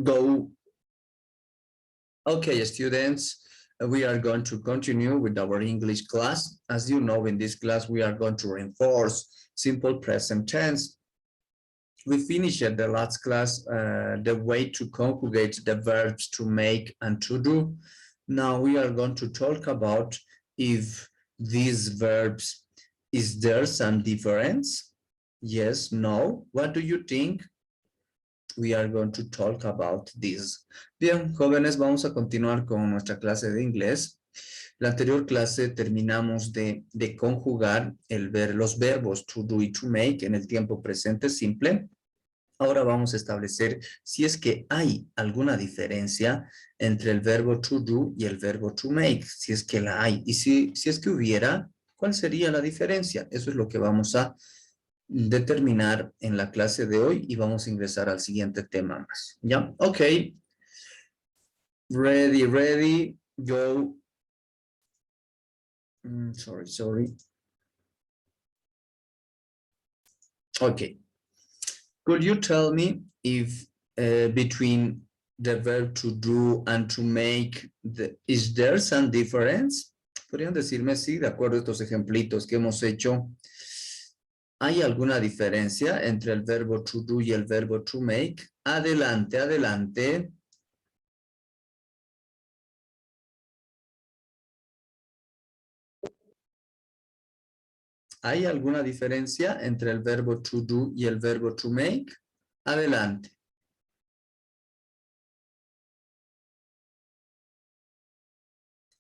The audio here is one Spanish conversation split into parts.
go. Okay, students, we are going to continue with our English class. As you know, in this class, we are going to reinforce simple present tense. We finished at the last class the way to conjugate the verbs to make and to do. Now we are going to talk about if these verbs, is there some difference? Yes, no. What do you think? We are going to talk about this. Bien, jóvenes, vamos a continuar con nuestra clase de inglés. La anterior clase terminamos de conjugar los verbos to do y to make en el tiempo presente simple. Ahora vamos a establecer si es que hay alguna diferencia entre el verbo to do y el verbo to make, si es que la hay. Y si es que hubiera, ¿cuál sería la diferencia? Eso es lo que vamos a determinar en la clase de hoy y vamos a ingresar al siguiente tema más. ¿Ya? Ok. Ready, go. Sorry. Okay. Could you tell me if between the verb to do and to make, is there some difference? ¿Podrían decirme si, de acuerdo a estos ejemplitos que hemos hecho, hay alguna diferencia entre el verbo to do y el verbo to make? Adelante, adelante. ¿Hay alguna diferencia entre el verbo to do y el verbo to make? Adelante.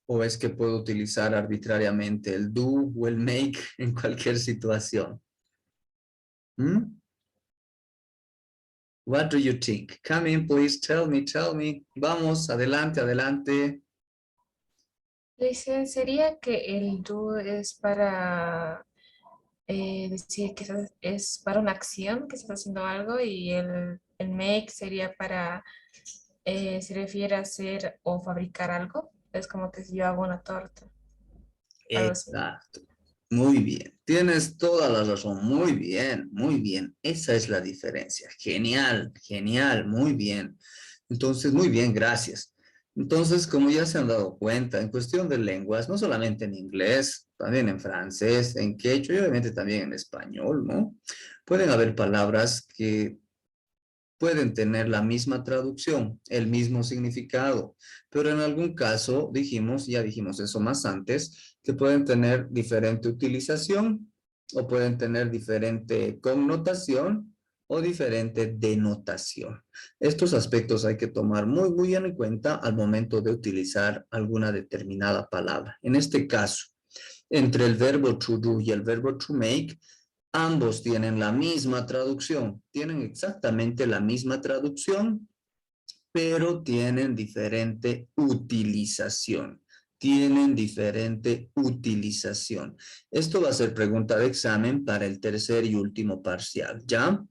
¿O es que puedo utilizar arbitrariamente el do o el make en cualquier situación? What do you think? Come in, please. Tell me. Vamos, adelante, adelante. Sería que el do es para decir que es para una acción, que estás haciendo algo, y el make sería para, se refiere a hacer o fabricar algo. Es como que si yo hago una torta. Algo así. Exacto. Muy bien. Tienes toda la razón. Muy bien, muy bien. Esa es la diferencia. Genial, muy bien. Entonces, muy bien, gracias. Entonces, como ya se han dado cuenta, en cuestión de lenguas, no solamente en inglés, también en francés, en quechua y obviamente también en español, ¿no? Pueden haber palabras que pueden tener la misma traducción, el mismo significado, pero en algún caso ya dijimos eso más antes, que pueden tener diferente utilización o pueden tener diferente connotación o diferente denotación. Estos aspectos hay que tomar muy bien en cuenta al momento de utilizar alguna determinada palabra. En este caso, entre el verbo to do y el verbo to make, ambos tienen la misma traducción, tienen exactamente la misma traducción, pero tienen diferente utilización. Esto va a ser pregunta de examen para el tercer y último parcial, ¿ya?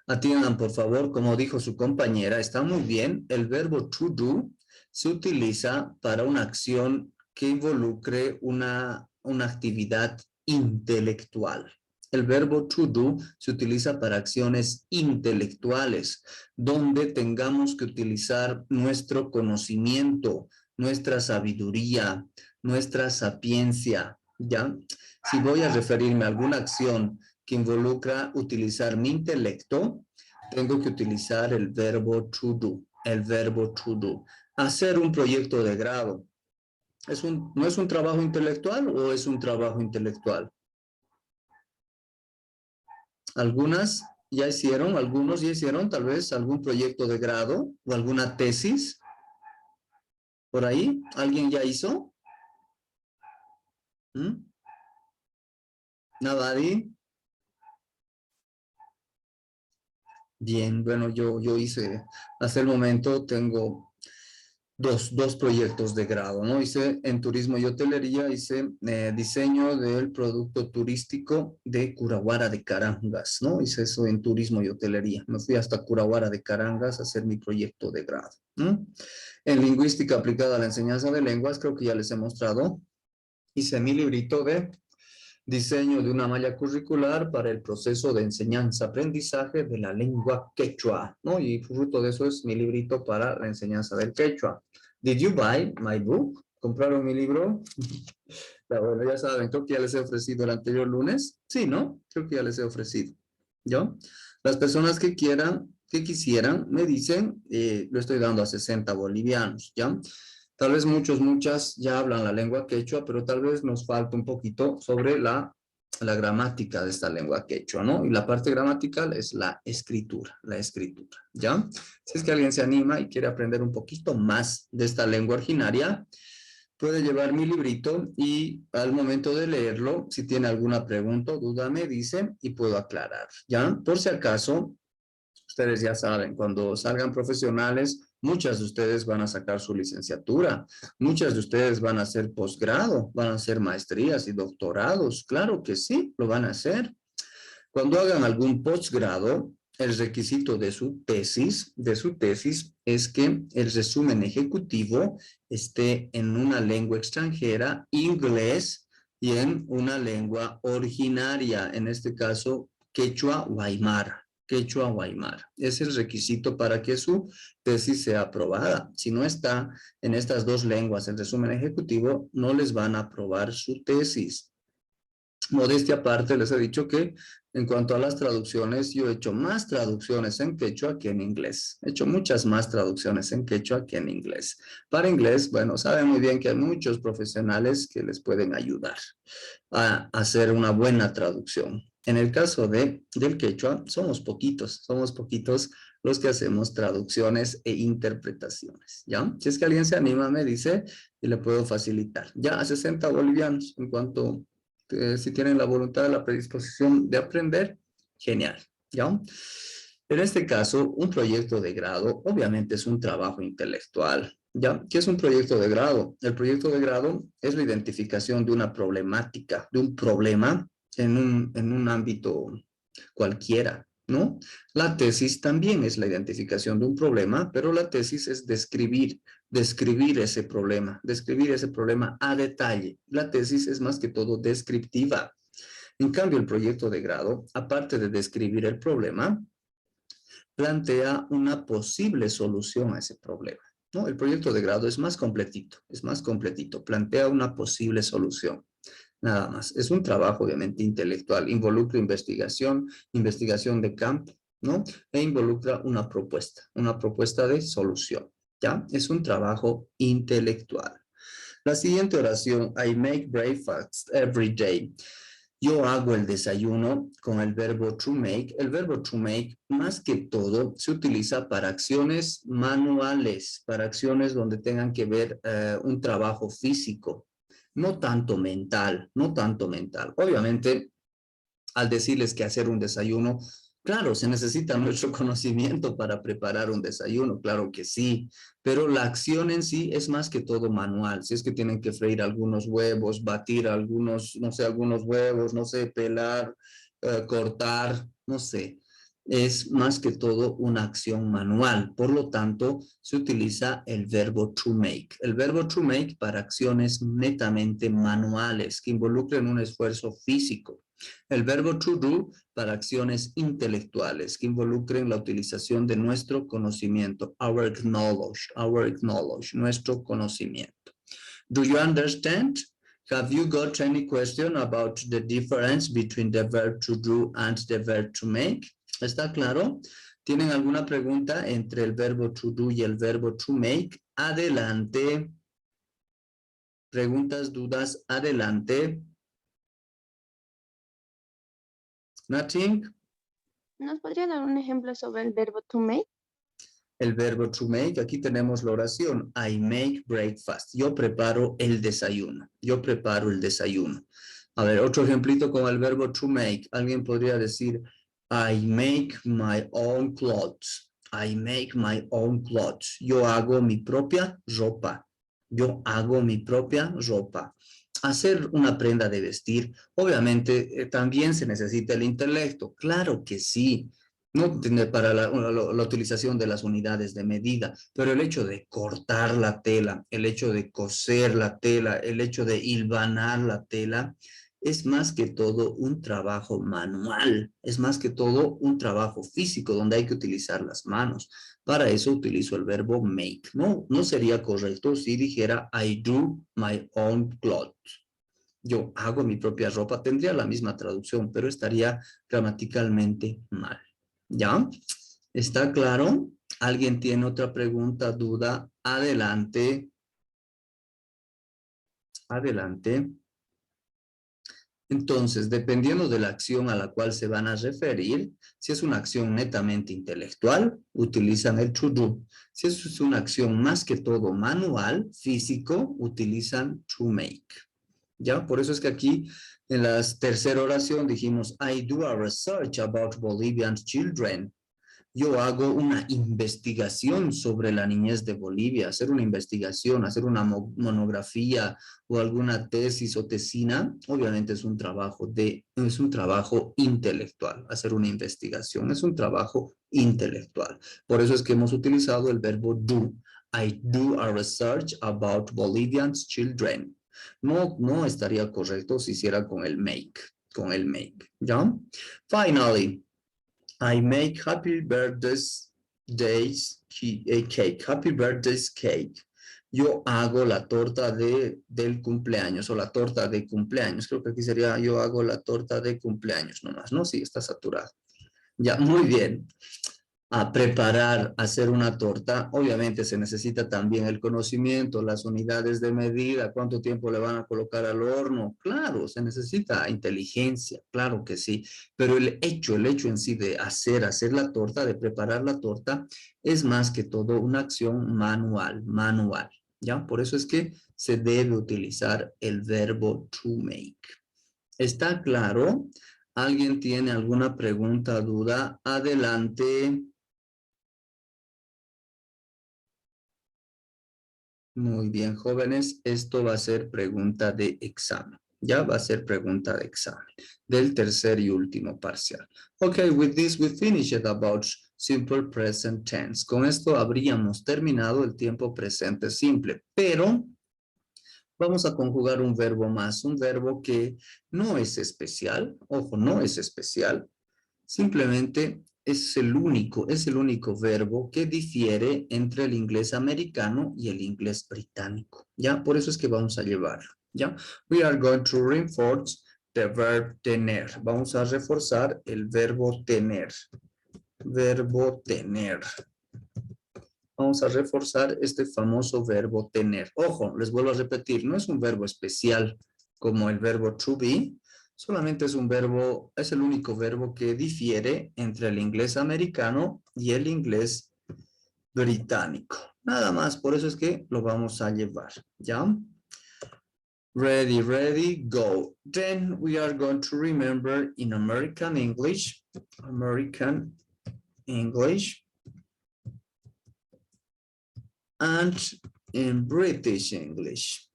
Atiendan, por favor, como dijo su compañera, está muy bien, el verbo to do se utiliza para una acción que involucre una actividad intelectual. El verbo to do se utiliza para acciones intelectuales, donde tengamos que utilizar nuestro conocimiento, nuestra sabiduría, nuestra sapiencia, ¿ya? Si voy a referirme a alguna acción que involucra utilizar mi intelecto, tengo que utilizar el verbo to do. Hacer un proyecto de grado. ¿No es un trabajo intelectual o es un trabajo intelectual? Algunos ya hicieron tal vez algún proyecto de grado o alguna tesis. ¿Por ahí? ¿Alguien ya hizo? ¿Nadie? Bien, bueno, yo hice, hasta el momento tengo dos proyectos de grado, ¿no? Hice en turismo y hotelería, hice diseño del producto turístico de Curahuara de Carangas, ¿no? Hice eso en turismo y hotelería. Me fui hasta Curahuara de Carangas a hacer mi proyecto de grado, ¿no? En lingüística aplicada a la enseñanza de lenguas, creo que ya les he mostrado, hice mi librito de Diseño de una malla curricular para el proceso de enseñanza-aprendizaje de la lengua quechua, ¿no? Y fruto de eso es mi librito para la enseñanza del quechua. Did you buy my book? ¿Compraron mi libro? Bueno, ya saben, creo que ya les he ofrecido el anterior lunes. Sí, ¿no? Creo que ya les he ofrecido. ¿Yo? Las personas que quieran, que quisieran, me dicen, lo estoy dando a 60 bolivianos, ¿ya? Tal vez muchas ya hablan la lengua quechua, pero tal vez nos falta un poquito sobre la gramática de esta lengua quechua, ¿no? Y la parte gramatical es la escritura, ¿ya? Si es que alguien se anima y quiere aprender un poquito más de esta lengua originaria, puede llevar mi librito y al momento de leerlo, si tiene alguna pregunta o duda, me dice y puedo aclarar, ¿ya? Por si acaso, ustedes ya saben, cuando salgan profesionales, muchas de ustedes van a sacar su licenciatura, muchas de ustedes van a hacer posgrado, van a hacer maestrías y doctorados, claro que sí, lo van a hacer. Cuando hagan algún posgrado, el requisito de su tesis es que el resumen ejecutivo esté en una lengua extranjera, inglés, y en una lengua originaria, en este caso, quechua o aymara. Quechua o aymara. Es el requisito para que su tesis sea aprobada. Si no está en estas dos lenguas, el resumen ejecutivo, no les van a aprobar su tesis. Modestia aparte, les he dicho que en cuanto a las traducciones, yo he hecho más traducciones en quechua que en inglés. He hecho muchas más traducciones en quechua que en inglés. Para inglés, bueno, saben muy bien que hay muchos profesionales que les pueden ayudar a hacer una buena traducción. En el caso del quechua, somos poquitos los que hacemos traducciones e interpretaciones, ¿ya? Si es que alguien se anima, me dice y le puedo facilitar. Ya a 60 bolivianos, en cuanto si tienen la voluntad, la predisposición de aprender, genial, ¿ya? En este caso, un proyecto de grado obviamente es un trabajo intelectual, ¿ya? ¿Qué es un proyecto de grado? El proyecto de grado es la identificación de una problemática, de un problema en un ámbito cualquiera, ¿no? La tesis también es la identificación de un problema, pero la tesis es describir ese problema a detalle. La tesis es más que todo descriptiva. En cambio, el proyecto de grado, aparte de describir el problema, plantea una posible solución a ese problema, ¿no? El proyecto de grado es más completito, plantea una posible solución. Nada más. Es un trabajo obviamente intelectual, involucra investigación de campo, ¿no? E involucra una propuesta de solución, ¿ya? Es un trabajo intelectual. La siguiente oración, I make breakfast every day. Yo hago el desayuno con el verbo to make. El verbo to make, más que todo, se utiliza para acciones manuales, para acciones donde tengan que ver un trabajo físico, no tanto mental, no tanto mental. Obviamente, al decirles que hacer un desayuno, claro, se necesita nuestro conocimiento para preparar un desayuno, claro que sí, pero la acción en sí es más que todo manual. Si es que tienen que freír algunos huevos, batir algunos, no sé, algunos huevos, no sé, pelar, cortar, no sé. Es más que todo una acción manual. Por lo tanto, se utiliza el verbo to make. El verbo to make para acciones netamente manuales que involucren un esfuerzo físico. El verbo to do para acciones intelectuales que involucren la utilización de nuestro conocimiento, our knowledge, nuestro conocimiento. Do you understand? Have you got any question about the difference between the verb to do and the verb to make? ¿Está claro? ¿Tienen alguna pregunta entre el verbo to do y el verbo to make? Adelante. Preguntas, dudas, adelante. Nothing. ¿Nos podría dar un ejemplo sobre el verbo to make? El verbo to make, aquí tenemos la oración. I make breakfast. Yo preparo el desayuno. Yo preparo el desayuno. A ver, otro ejemplito con el verbo to make. Alguien podría decir, I make my own clothes. I make my own clothes. Yo hago mi propia ropa. Yo hago mi propia ropa. Hacer una prenda de vestir, obviamente, también se necesita el intelecto. Claro que sí. No para la utilización de las unidades de medida, pero el hecho de cortar la tela, el hecho de coser la tela, el hecho de hilvanar la tela, es más que todo un trabajo manual, es más que todo un trabajo físico donde hay que utilizar las manos. Para eso utilizo el verbo make. No sería correcto si dijera I do my own clothes. Yo hago mi propia ropa, tendría la misma traducción, pero estaría gramaticalmente mal. ¿Ya? ¿Está claro? ¿Alguien tiene otra pregunta, duda? Adelante. Adelante. Entonces, dependiendo de la acción a la cual se van a referir, si es una acción netamente intelectual, utilizan el to do. Si es una acción más que todo manual, físico, utilizan to make. ¿Ya? Por eso es que aquí en la tercera oración dijimos, I do a research about Bolivian children. Yo hago una investigación sobre la niñez de Bolivia, hacer una investigación, hacer una monografía o alguna tesis o tesina, obviamente es un trabajo intelectual, hacer una investigación, es un trabajo intelectual. Por eso es que hemos utilizado el verbo do. I do a research about Bolivians children. No estaría correcto si hiciera con el make, ¿ya? Finally, I make happy birthdays cake, happy birthdays cake. Yo hago la torta del cumpleaños o la torta de cumpleaños. Creo que aquí sería yo hago la torta de cumpleaños nomás, ¿no? Sí, está saturado. Ya, muy bien. A preparar, hacer una torta, obviamente se necesita también el conocimiento, las unidades de medida, cuánto tiempo le van a colocar al horno. Claro, se necesita inteligencia, claro que sí, pero el hecho en sí de hacer la torta, de preparar la torta, es más que todo una acción manual, ¿ya? Por eso es que se debe utilizar el verbo to make. ¿Está claro? ¿Alguien tiene alguna pregunta, duda? Adelante. Muy bien, jóvenes, esto va a ser pregunta de examen. Ya va a ser pregunta de examen del tercer y último parcial. Okay, with this we finished about simple present tense. Con esto habríamos terminado el tiempo presente simple, pero vamos a conjugar un verbo más, un verbo que no es especial. Ojo, no es especial. Simplemente es el único verbo que difiere entre el inglés americano y el inglés británico. ¿Ya? Por eso es que vamos a llevarlo. ¿Ya? We are going to reinforce the verb tener. Vamos a reforzar el verbo tener. Verbo tener. Vamos a reforzar este famoso verbo tener. Ojo, les vuelvo a repetir, no es un verbo especial como el verbo to be, solamente es un verbo, es el único verbo que difiere entre el inglés americano y el inglés británico. Nada más, por eso es que lo vamos a llevar, ¿ya? Ready, ready, go. Then we are going to remember in American English, and in British English.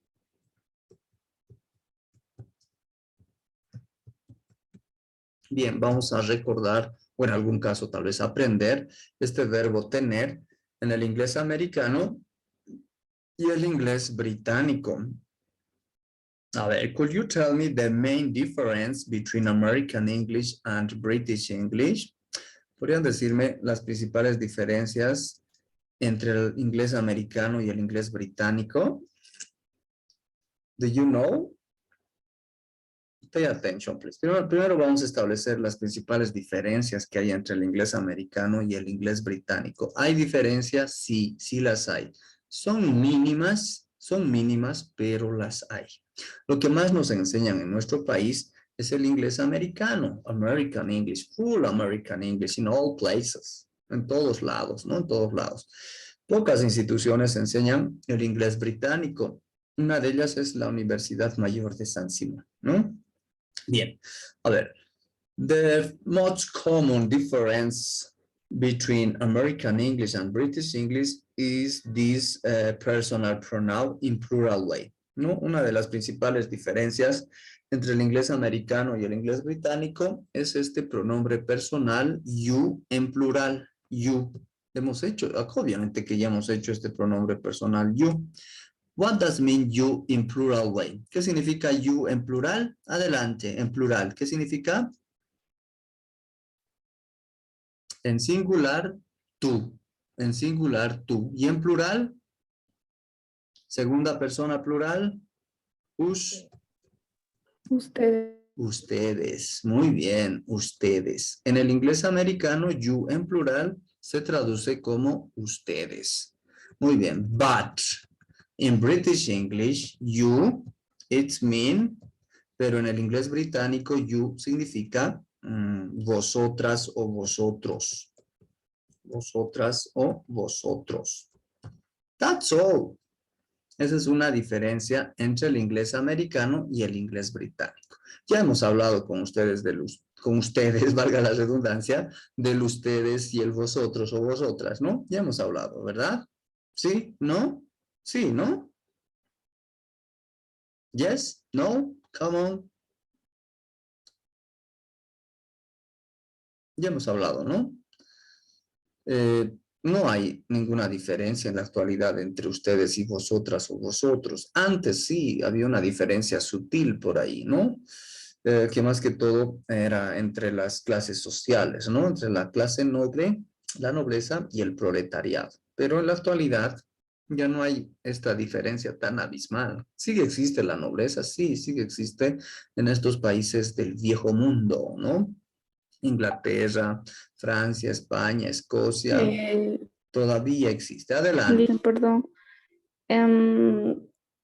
Bien, vamos a recordar, o en algún caso tal vez aprender, este verbo tener en el inglés americano y el inglés británico. A ver, could you tell me the main difference between American English and British English? ¿Podrían decirme las principales diferencias entre el inglés americano y el inglés británico? Do you know? Pay attention, please. Primero vamos a establecer las principales diferencias que hay entre el inglés americano y el inglés británico. ¿Hay diferencias? Sí, sí las hay. Son mínimas, pero las hay. Lo que más nos enseñan en nuestro país es el inglés americano, American English, full American English in all places, en todos lados, ¿no? En todos lados. Pocas instituciones enseñan el inglés británico. Una de ellas es la Universidad Mayor de San Simón, ¿no? Bien, a ver. The most common difference between American English and British English is this personal pronoun in plural way, ¿no? Una de las principales diferencias entre el inglés americano y el inglés británico es este pronombre personal you en plural, you. Obviamente que ya hemos hecho este pronombre personal you. What does mean you in plural way? ¿Qué significa you en plural? Adelante, en plural. ¿Qué significa? En singular, tú. En singular, tú. ¿Y en plural? Segunda persona plural, Ustedes. ustedes. Muy bien, ustedes. En el inglés americano, you en plural se traduce como ustedes. Muy bien, but in British English, you, it's mean, pero en el inglés británico, you significa vosotras o vosotros. Vosotras o vosotros. That's all. Esa es una diferencia entre el inglés americano y el inglés británico. Ya hemos hablado con ustedes con ustedes, valga la redundancia, del ustedes y el vosotros o vosotras, ¿no? Ya hemos hablado, ¿verdad? ¿Sí? ¿No? Sí, ¿no? Yes? No? Come on. Ya hemos hablado, ¿no? No hay ninguna diferencia en la actualidad entre ustedes y vosotras o vosotros. Antes sí, había una diferencia sutil por ahí, ¿no? Que más que todo era entre las clases sociales, ¿no? Entre la clase noble, la nobleza y el proletariado. Pero en la actualidad ya no hay esta diferencia tan abismal. Sigue existe la nobleza, sí, sigue existe en estos países del viejo mundo, ¿no? Inglaterra, Francia, España, Escocia, todavía existe. Adelante. Perdón.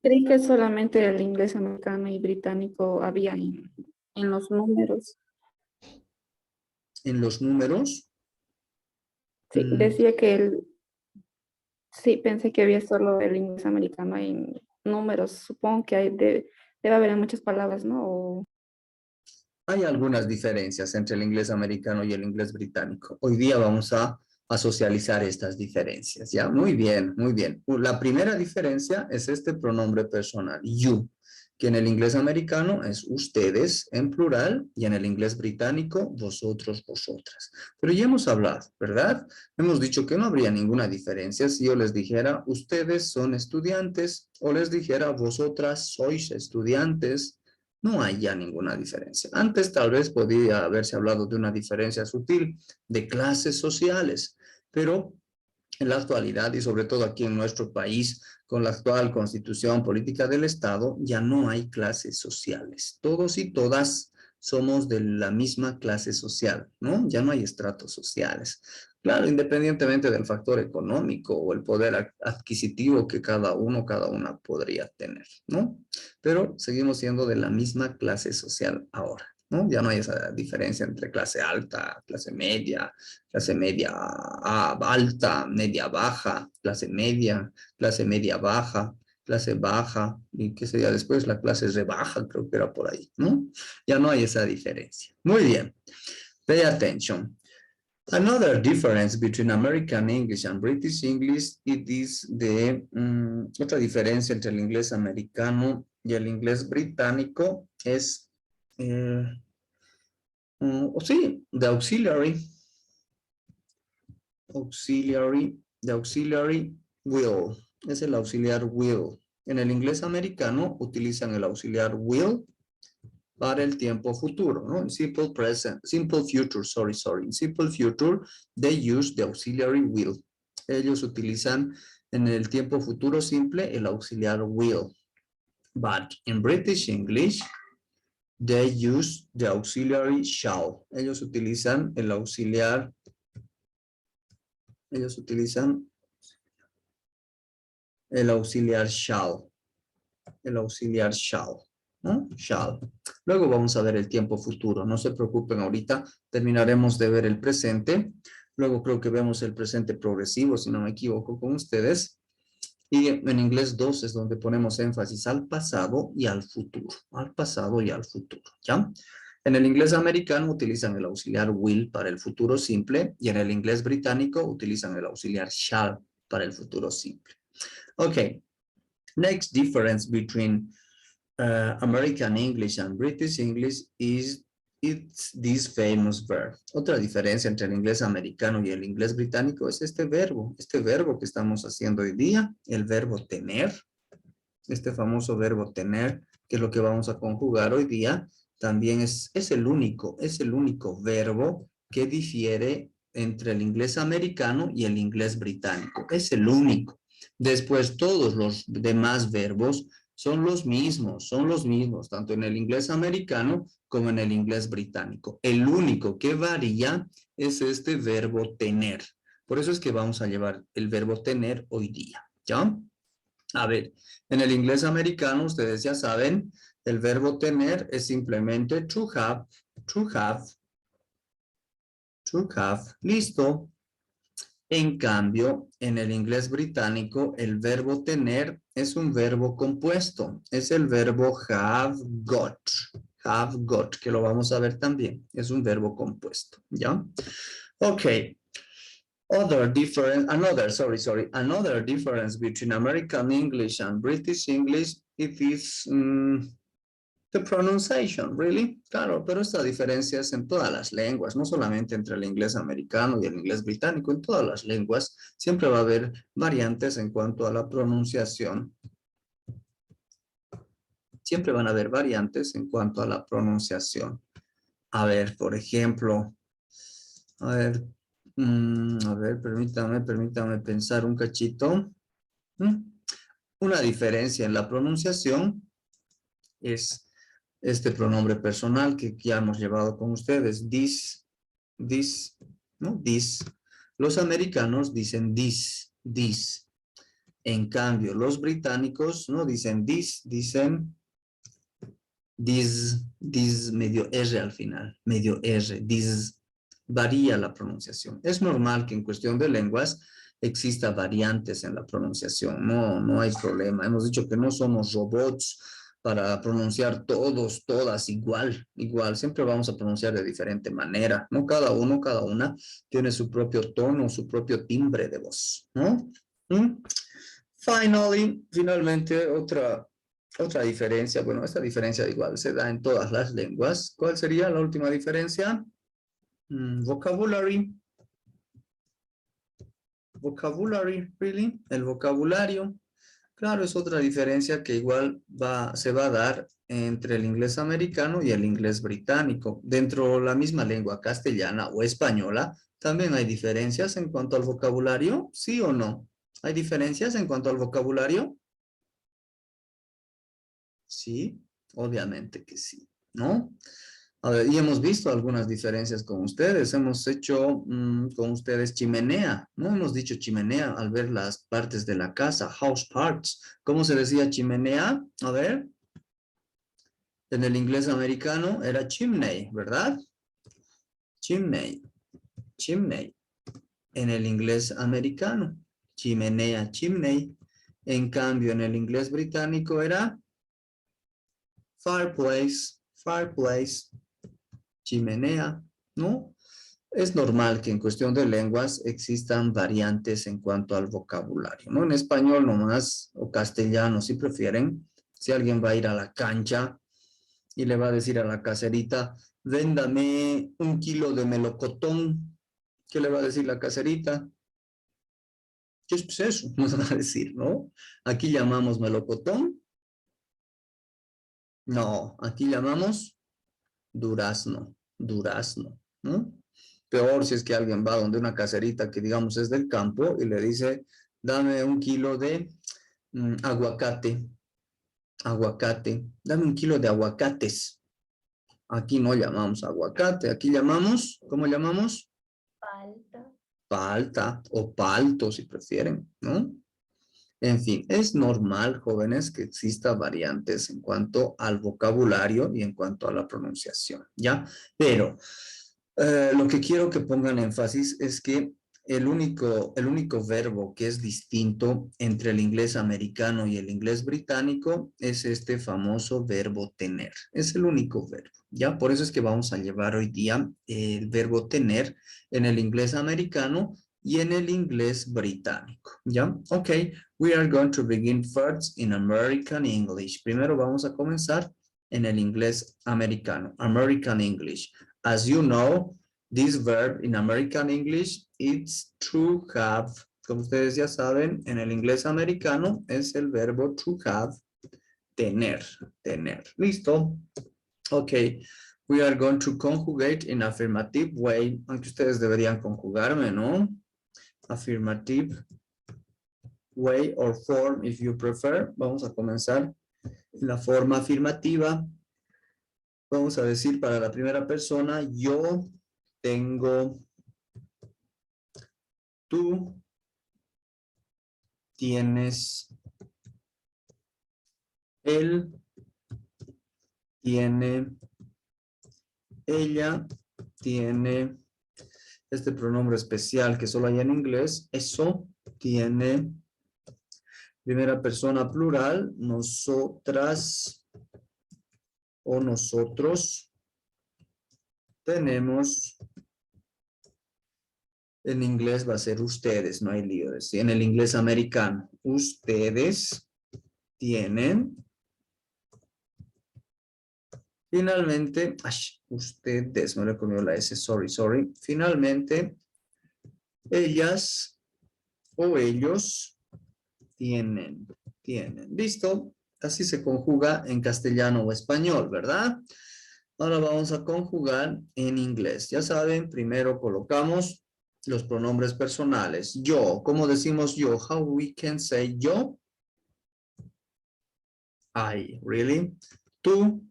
Creí que solamente el inglés americano y británico había en los números. En los números, Sí, decía que sí, pensé que había solo el inglés americano en números. Supongo que debe haber en muchas palabras, ¿no? hay algunas diferencias entre el inglés americano y el inglés británico. Hoy día vamos a socializar estas diferencias, ¿ya? Muy bien, muy bien. La primera diferencia es este pronombre personal, you, que en el inglés americano es ustedes en plural y en el inglés británico vosotros, vosotras. Pero ya hemos hablado, ¿verdad? Hemos dicho que no habría ninguna diferencia si yo les dijera ustedes son estudiantes o les dijera vosotras sois estudiantes. No hay ya ninguna diferencia. Antes tal vez podía haberse hablado de una diferencia sutil de clases sociales, pero en la actualidad y sobre todo aquí en nuestro país, con la actual constitución política del Estado, ya no hay clases sociales. Todos y todas somos de la misma clase social, ¿no? Ya no hay estratos sociales. Claro, independientemente del factor económico o el poder adquisitivo que cada uno, cada una podría tener, ¿no? Pero seguimos siendo de la misma clase social ahora, ¿no? Ya no hay esa diferencia entre clase alta, clase media alta, media baja, clase media baja, clase baja, y qué sería después la clase rebaja, creo que era por ahí, ¿no? Ya no hay esa diferencia. Muy bien. Pay attention. Another difference between American English and British English is otra diferencia entre el inglés americano y el inglés británico es, sí, the auxiliary the auxiliary will, es el auxiliar will. En el inglés americano utilizan el auxiliar will para el tiempo futuro, ¿no? En simple future, sorry. En simple future, they use the auxiliary will. Ellos utilizan en el tiempo futuro simple el auxiliar will. But in British English, they use the auxiliary shall. Ellos utilizan el auxiliar shall. El auxiliar shall. ¿No? Shall. Luego vamos a ver el tiempo futuro. No se preocupen ahorita. Terminaremos de ver el presente. Luego creo que vemos el presente progresivo, si no me equivoco con ustedes. Y en inglés 2 es donde ponemos énfasis al pasado y al futuro. Al pasado y al futuro. ¿Ya? En el inglés americano utilizan el auxiliar will para el futuro simple y en el inglés británico utilizan el auxiliar shall para el futuro simple. Ok. Next difference between American English and British English is it's this famous verb. Otra diferencia entre el inglés americano y el inglés británico es este verbo que estamos haciendo hoy día, el verbo tener. Este famoso verbo tener, que es lo que vamos a conjugar hoy día, también es el único verbo que difiere entre el inglés americano y el inglés británico. Es el único. Después, todos los demás verbos son los mismos, tanto en el inglés americano como en el inglés británico. El único que varía es este verbo tener. Por eso es que vamos a llevar el verbo tener hoy día, ¿ya? A ver, en el inglés americano, ustedes ya saben, el verbo tener es simplemente to have, listo. En cambio, en el inglés británico, el verbo tener es un verbo compuesto. Es el verbo have got, que lo vamos a ver también. Es un verbo compuesto, ¿ya? Ok. Another difference between American English and British English, it is the pronunciation, really. Claro, pero esta diferencia es en todas las lenguas, no solamente entre el inglés americano y el inglés británico, en todas las lenguas siempre va a haber variantes en cuanto a la pronunciación. Siempre van a haber variantes en cuanto a la pronunciación. A ver, por ejemplo, a ver, permítame pensar un cachito. Una diferencia en la pronunciación es este pronombre personal que ya hemos llevado con ustedes, this, ¿no? This. Los americanos dicen this. En cambio, los británicos no dicen this, dicen this medio R al final, medio R, this. Varía la pronunciación. Es normal que en cuestión de lenguas exista variantes en la pronunciación, no hay problema. Hemos dicho que no somos robots para pronunciar todos, todas igual, siempre vamos a pronunciar de diferente manera, ¿no? Cada una tiene su propio tono, su propio timbre de voz, ¿no? Finalmente, otra diferencia, bueno, esta diferencia igual se da en todas las lenguas. ¿Cuál sería la última diferencia? Vocabulary, really, el vocabulario. Claro, es otra diferencia que igual se va a dar entre el inglés americano y el inglés británico. Dentro de la misma lengua castellana o española, también hay diferencias en cuanto al vocabulario, ¿sí o no? ¿Hay diferencias en cuanto al vocabulario? Sí, obviamente que sí, ¿no? A ver, y hemos visto algunas diferencias con ustedes. Hemos hecho con ustedes chimenea. No hemos dicho chimenea al ver las partes de la casa, house parts. ¿Cómo se decía chimenea? A ver. En el inglés americano era chimney, ¿verdad? Chimney. En el inglés americano. Chimenea, chimney. En cambio, en el inglés británico era fireplace. Chimenea, ¿no? Es normal que en cuestión de lenguas existan variantes en cuanto al vocabulario, ¿no? En español nomás, o castellano, si prefieren, si alguien va a ir a la cancha y le va a decir a la caserita, véndame 1 kilo de melocotón, ¿qué le va a decir la caserita? ¿Qué es eso? Nos va a decir, ¿no? Aquí llamamos melocotón. No, aquí llamamos durazno, ¿no? Peor si es que alguien va donde una caserita que digamos es del campo y le dice, dame 1 kilo de aguacate, dame 1 kilo de aguacates. Aquí no llamamos aguacate, aquí llamamos, ¿cómo llamamos? Palta o palto si prefieren, ¿no? En fin, es normal, jóvenes, que exista variantes en cuanto al vocabulario y en cuanto a la pronunciación, ¿ya? Pero lo que quiero que pongan énfasis es que el único verbo que es distinto entre el inglés americano y el inglés británico es este famoso verbo tener. Es el único verbo, ¿ya? Por eso es que vamos a llevar hoy día el verbo tener en el inglés americano y en el inglés británico, ¿ya? Ok, we are going to begin first in American English. Primero vamos a comenzar en el inglés americano, American English. As you know, this verb in American English, it's to have. Como ustedes ya saben, en el inglés americano es el verbo to have, tener, tener. ¿Listo? Ok. We are going to conjugate in affirmative way. Aunque ustedes deberían conjugarme, ¿no? Affirmative way or form if you prefer. Vamos a comenzar en la forma afirmativa. Vamos a decir para la primera persona, yo tengo, tú tienes, él tiene, ella tiene, este pronombre especial que solo hay en inglés, eso tiene, primera persona plural, nosotras o nosotros tenemos, en inglés va a ser ustedes, no hay lío, en el inglés americano, ustedes tienen, finalmente, ustedes, me le comió la S, sorry, finalmente, ellas o ellos tienen, ¿listo? Así se conjuga en castellano o español, ¿verdad? Ahora vamos a conjugar en inglés. Ya saben, primero colocamos los pronombres personales. Yo, ¿cómo decimos yo? How we can say yo? I, really? Tú,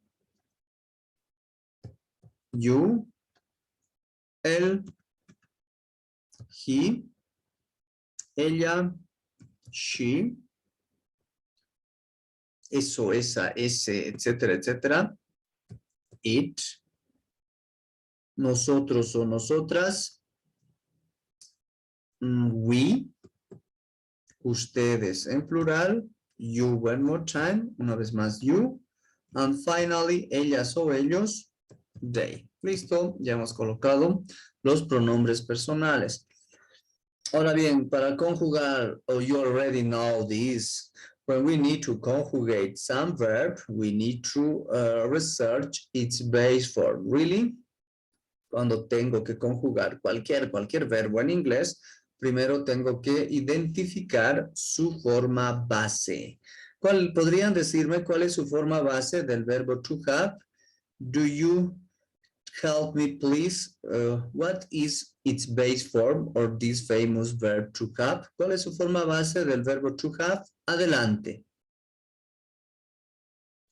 you, él, he, ella, she, eso, esa, ese, etcétera, etcétera. It, nosotros o nosotras, we, ustedes en plural, you one more time, una vez más you, and finally, ellas o ellos, they. Listo, ya hemos colocado los pronombres personales. Ahora bien, para conjugar, you already know this, when we need to conjugate some verb, we need to research its base form. Really? Cuando tengo que conjugar cualquier verbo en inglés, primero tengo que identificar su forma base. ¿Podrían decirme cuál es su forma base del verbo to have? Do you help me, please? What is its base form or this famous verb to have? ¿Cuál es su forma base del verbo to have? Adelante.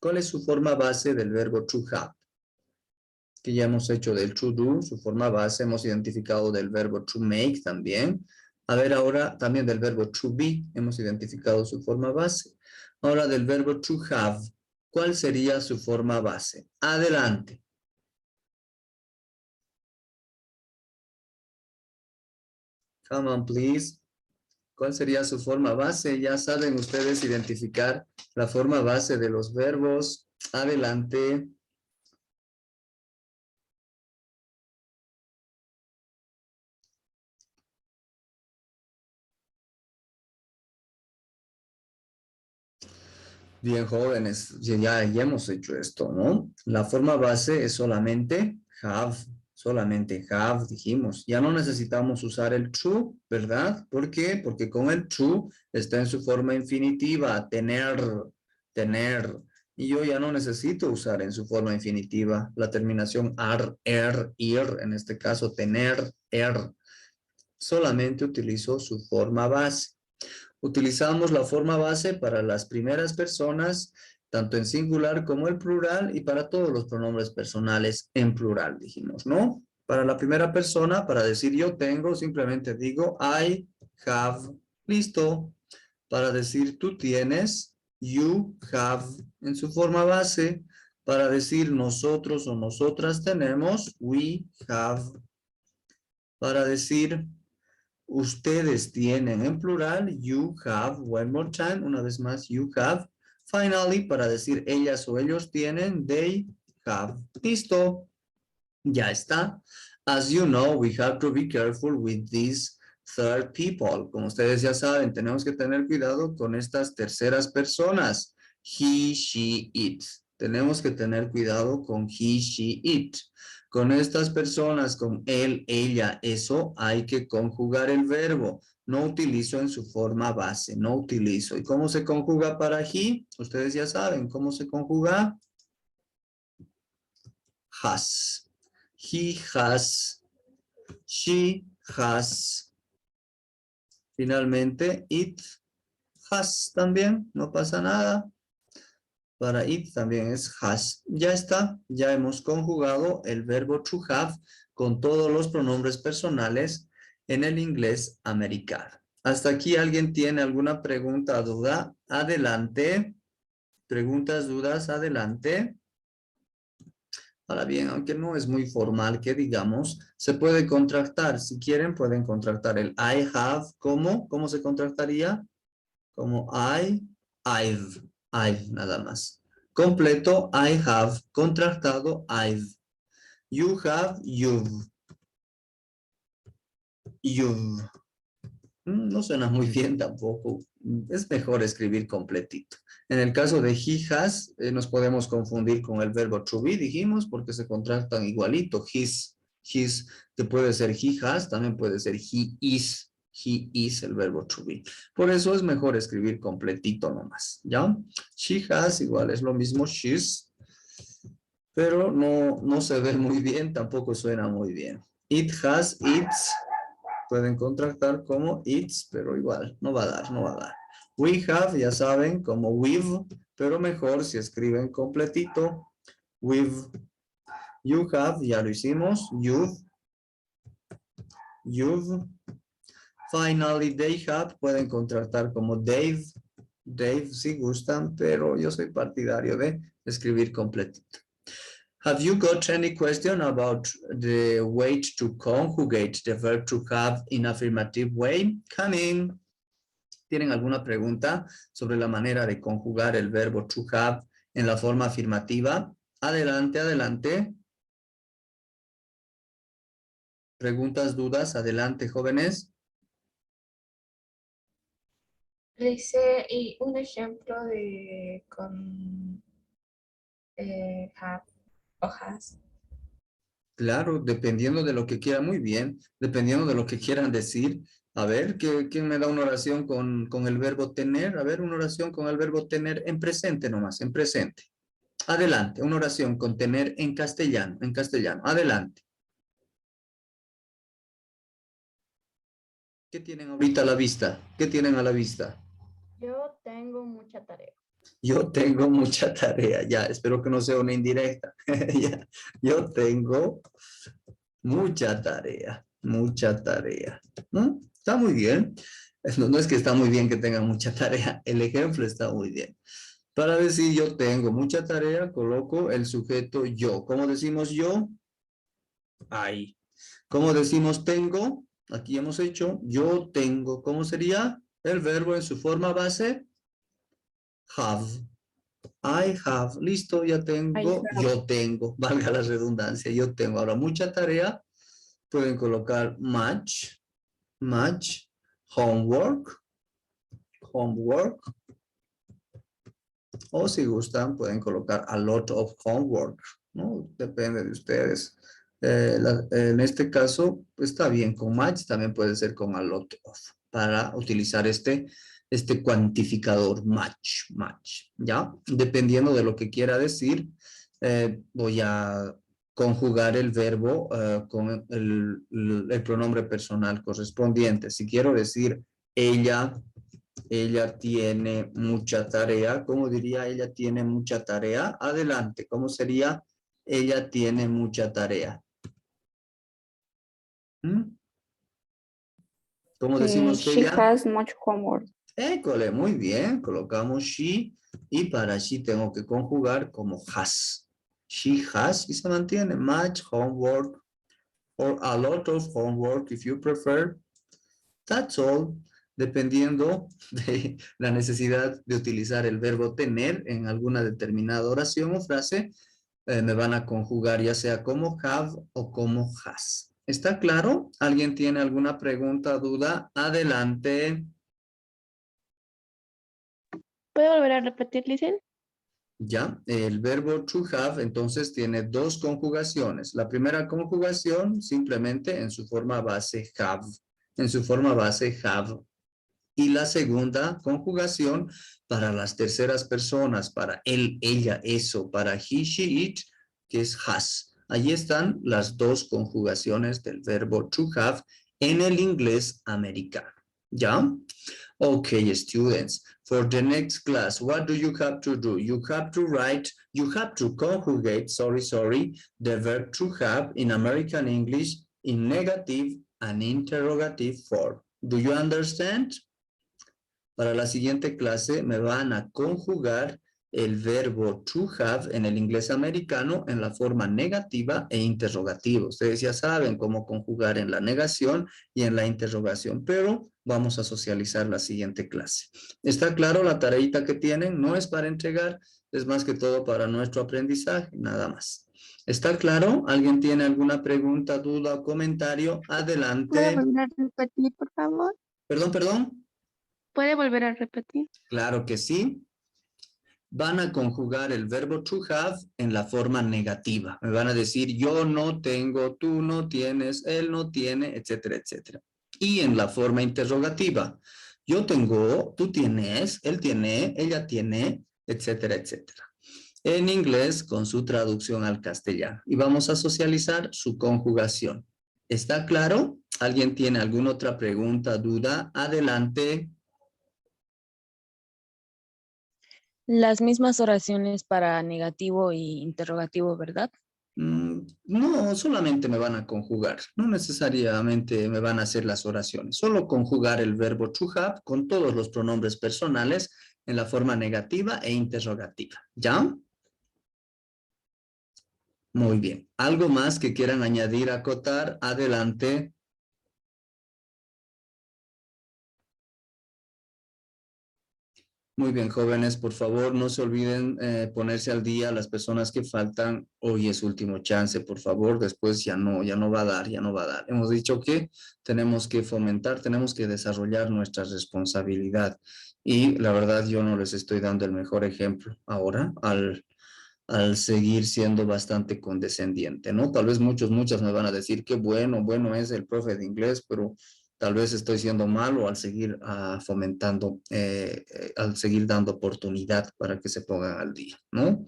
¿Cuál es su forma base del verbo to have? Que ya hemos hecho del to do, su forma base, hemos identificado del verbo to make también. A ver, ahora también del verbo to be, hemos identificado su forma base. Ahora del verbo to have, ¿cuál sería su forma base? Adelante. Come on, please. ¿Cuál sería su forma base? Ya saben ustedes identificar la forma base de los verbos. Adelante. Bien, jóvenes, ya hemos hecho esto, ¿no? La forma base es solamente have, dijimos. Ya no necesitamos usar el to, ¿verdad? ¿Por qué? Porque con el to está en su forma infinitiva, tener. Y yo ya no necesito usar en su forma infinitiva la terminación ar, ir, en este caso tener, Solamente utilizo su forma base. Utilizamos la forma base para las primeras personas, tanto en singular como en plural, y para todos los pronombres personales en plural, dijimos, ¿no? Para la primera persona, para decir yo tengo, simplemente digo I have, listo. Para decir tú tienes, you have, en su forma base. Para decir nosotros o nosotras tenemos, we have. Para decir ustedes tienen en plural, you have, one more time, una vez más, you have. Finally, para decir ellas o ellos tienen, they have. Listo. Ya está. As you know, we have to be careful with these third people. Como ustedes ya saben, tenemos que tener cuidado con estas terceras personas. He, she, it. Tenemos que tener cuidado con he, she, it. Con estas personas, con él, ella, eso, hay que conjugar el verbo. no utilizo en su forma base, no utilizo. ¿Y cómo se conjuga para he? Ustedes ya saben cómo se conjuga. Has. He has. She has. Finalmente, it has también, no pasa nada. Para it también es has. Ya está, ya hemos conjugado el verbo to have con todos los pronombres personales en el inglés americano. ¿Hasta aquí alguien tiene alguna pregunta o duda? Adelante. Preguntas, dudas, adelante. Ahora bien, aunque no es muy formal que digamos, se puede contractar. Si quieren, pueden contractar el I have como, ¿cómo se contractaría? Como I've, nada más. Completo, I have. Contractado, I've. You have, you've. No suena muy bien tampoco. Es mejor escribir completito. En el caso de he has, nos podemos confundir con el verbo to be, dijimos, porque se contractan igualito. His, que puede ser he has, también puede ser he is. He is el verbo to be. Por eso es mejor escribir completito nomás, ¿ya? She has, igual es lo mismo, she's, pero no se ve muy bien, tampoco suena muy bien. It has, its, pueden contractar como its, pero igual, no va a dar, no va a dar. We have, ya saben, como we've, pero mejor si escriben completito, we've. You have, ya lo hicimos, you've. Finally, they have, pueden contractar como they've, si gustan, pero yo soy partidario de escribir completito. Have you got any question about the way to conjugate the verb to have in affirmative way? Come in. ¿Tienen alguna pregunta sobre la manera de conjugar el verbo to have en la forma afirmativa? Adelante, adelante. Preguntas, dudas, adelante, jóvenes. Dice, y un ejemplo de con have o has. Claro, dependiendo de lo que quieran, muy bien, dependiendo de lo que quieran decir. A ver, ¿quién me da una oración con el verbo tener? A ver, una oración con el verbo tener en presente nomás, en presente. Adelante, una oración con tener en castellano, adelante. ¿Qué tienen ahorita a la vista? ¿Qué tienen a la vista? Yo tengo mucha tarea. Yo tengo mucha tarea, ya, espero que no sea una indirecta. Ya, yo tengo mucha tarea. Está muy bien. No es que está muy bien que tengan mucha tarea, el ejemplo está muy bien. Para decir yo tengo mucha tarea, coloco el sujeto yo. ¿Cómo decimos yo? Ahí. ¿Cómo decimos tengo? Aquí hemos hecho yo tengo. ¿Cómo sería? El verbo en su forma base. Have. I have. Listo, ya tengo. Yo tengo. Valga la redundancia. Yo tengo. Ahora, mucha tarea. Pueden colocar much. Homework. O si gustan, pueden colocar a lot of homework, ¿no? Depende de ustedes. En este caso, está bien con much, también puede ser con a lot of, para utilizar este cuantificador much, ¿ya? Dependiendo de lo que quiera decir, voy a conjugar el verbo con el pronombre personal correspondiente. Si quiero decir ella tiene mucha tarea. ¿Cómo diría ella tiene mucha tarea? Adelante. ¿Cómo sería ella tiene mucha tarea? ¿Cómo decimos She ella? has much homework. École, muy bien. Colocamos she y para she tengo que conjugar como has. She has y se mantiene much homework or a lot of homework if you prefer. That's all. Dependiendo de la necesidad de utilizar el verbo tener en alguna determinada oración o frase, me van a conjugar ya sea como have o como has. ¿Está claro? ¿Alguien tiene alguna pregunta, duda? Adelante. ¿Puedo volver a repetir, Licen? Ya, el verbo to have entonces tiene dos conjugaciones. La primera conjugación simplemente en su forma base have. en su forma base have. Y la segunda conjugación para las terceras personas, para él, ella, eso, para he, she, it, que es has. Allí están las dos conjugaciones del verbo to have en el inglés americano. ¿Ya? Okay, students, for the next class, what do you have to do? You have to conjugate, the verb to have in American English in negative and interrogative form. Do you understand? Para la siguiente clase me van a conjugar el verbo to have en el inglés americano en la forma negativa e interrogativa. Ustedes ya saben cómo conjugar en la negación y en la interrogación, pero vamos a socializar la siguiente clase. ¿Está claro la tareita que tienen? No es para entregar, es más que todo para nuestro aprendizaje, nada más. ¿Está claro? ¿Alguien tiene alguna pregunta, duda o comentario? Adelante. ¿Puede volver a repetir, por favor? Perdón. ¿Puede volver a repetir? Claro que sí. Van a conjugar el verbo to have en la forma negativa. Me van a decir yo no tengo, tú no tienes, él no tiene, etcétera, etcétera. Y en la forma interrogativa. Yo tengo, tú tienes, él tiene, ella tiene, etcétera, etcétera. En inglés con su traducción al castellano. Y vamos a socializar su conjugación. ¿Está claro? ¿Alguien tiene alguna otra pregunta, duda? Adelante. Las mismas oraciones para negativo y interrogativo, ¿verdad? No, solamente me van a conjugar. No necesariamente me van a hacer las oraciones. Solo conjugar el verbo to have con todos los pronombres personales en la forma negativa e interrogativa. ¿Ya? Muy bien. ¿Algo más que quieran añadir, acotar? Adelante. Muy bien, jóvenes, por favor, no se olviden ponerse al día las personas que faltan. Hoy es último chance, por favor, después ya no va a dar, ya no va a dar. Hemos dicho que tenemos que fomentar, tenemos que desarrollar nuestra responsabilidad. Y la verdad, yo no les estoy dando el mejor ejemplo ahora al seguir siendo bastante condescendiente, ¿no? Tal vez muchas me van a decir que bueno es el profe de inglés, pero tal vez estoy siendo malo al seguir fomentando, al seguir dando oportunidad para que se pongan al día, ¿no?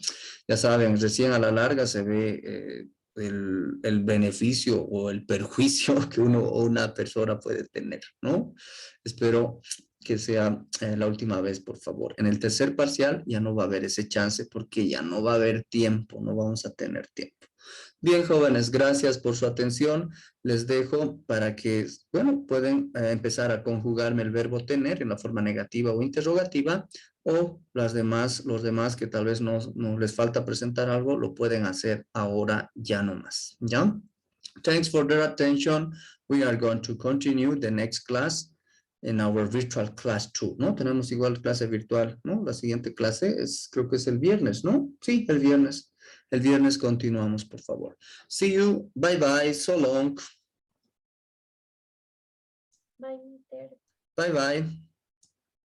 Ya saben, recién a la larga se ve el beneficio o el perjuicio que uno o una persona puede tener, ¿no? Espero que sea la última vez, por favor. En el tercer parcial ya no va a haber ese chance porque ya no va a haber tiempo, no vamos a tener tiempo. Bien, jóvenes, gracias por su atención. Les dejo para que, bueno, pueden empezar a conjugarme el verbo tener en la forma negativa o interrogativa, o los demás que tal vez no les falta presentar algo, lo pueden hacer ahora ya no más, ¿ya? Thanks for their attention. We are going to continue the next class en our virtual class 2, ¿no? Tenemos igual clase virtual, ¿no? La siguiente clase creo que es el viernes, ¿no? Sí, el viernes. El viernes continuamos, por favor. See you. Bye, bye. So long. Bye, Inter. Bye, bye.